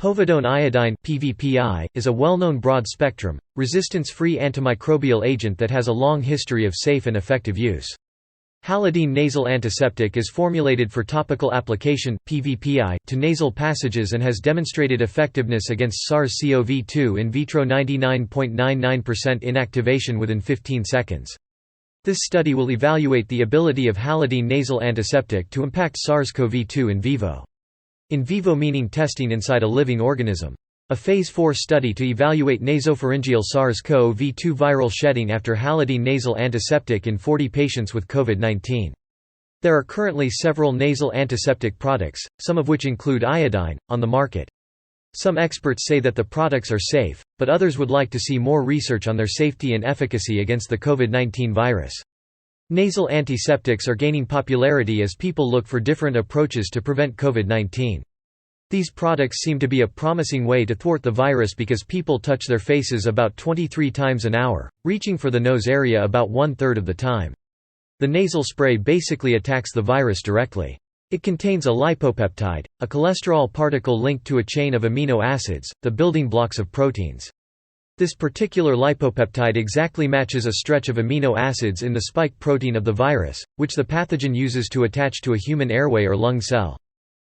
Povidone iodine (PVPI) is a well-known broad-spectrum, resistance-free antimicrobial agent that has a long history of safe and effective use. Halidine nasal antiseptic is formulated for topical application (PVPI) to nasal passages and has demonstrated effectiveness against SARS-CoV-2 in vitro 99.99% inactivation within 15 seconds. This study will evaluate the ability of halidine nasal antiseptic to impact SARS-CoV-2 in vivo. In vivo meaning testing inside a living organism. A Phase 4 study to evaluate nasopharyngeal SARS-CoV-2 viral shedding after halidine nasal antiseptic in 40 patients with COVID-19. There are currently several nasal antiseptic products, some of which include iodine, on the market. Some experts say that the products are safe, but others would like to see more research on their safety and efficacy against the COVID-19 virus. Nasal antiseptics are gaining popularity as people look for different approaches to prevent COVID-19. These products seem to be a promising way to thwart the virus because people touch their faces about 23 times an hour, reaching for the nose area about 1/3 of the time. The nasal spray basically attacks the virus directly. It contains a lipopeptide, a cholesterol particle linked to a chain of amino acids, the building blocks of proteins. This particular lipopeptide exactly matches a stretch of amino acids in the spike protein of the virus, which the pathogen uses to attach to a human airway or lung cell.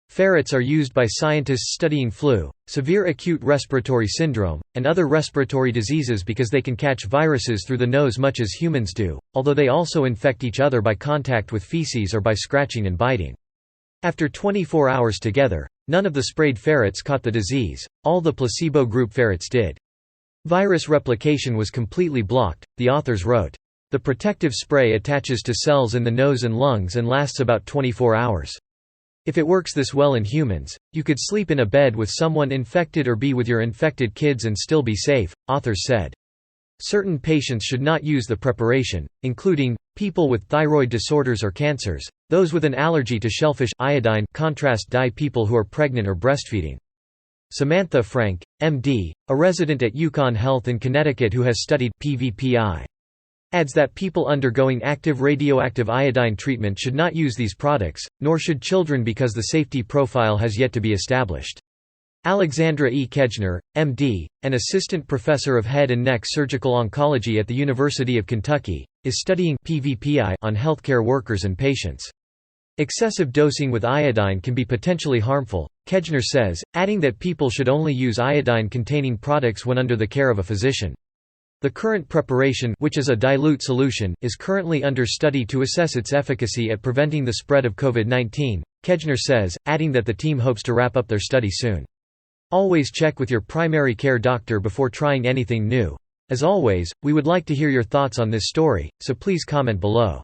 Ferrets are used by scientists studying flu, severe acute respiratory syndrome, and other respiratory diseases because they can catch viruses through the nose much as humans do, although they also infect each other by contact with feces or by scratching and biting. After 24 hours together, none of the sprayed ferrets caught the disease, all the placebo group ferrets did. Virus replication was completely blocked, the authors wrote. The protective spray attaches to cells in the nose and lungs and lasts about 24 hours. If it works this well in humans, you could sleep in a bed with someone infected or be with your infected kids and still be safe, authors said. Certain patients should not use the preparation, including people with thyroid disorders or cancers, those with an allergy to shellfish iodine contrast dye, people who are pregnant or breastfeeding. Samantha Frank, M.D., a resident at Yukon Health in Connecticut who has studied PVPI, adds that people undergoing active radioactive iodine treatment should not use these products, nor should children because the safety profile has yet to be established. Alexandra E. Kejner, M.D., an assistant professor of head and neck surgical oncology at the University of Kentucky, is studying PVPI on healthcare workers and patients. Excessive dosing with iodine can be potentially harmful, Kejner says, adding that people should only use iodine-containing products when under the care of a physician. The current preparation, which is a dilute solution, is currently under study to assess its efficacy at preventing the spread of COVID-19, Kejner says, adding that the team hopes to wrap up their study soon. Always check with your primary care doctor before trying anything new. As always, we would like to hear your thoughts on this story, so please comment below.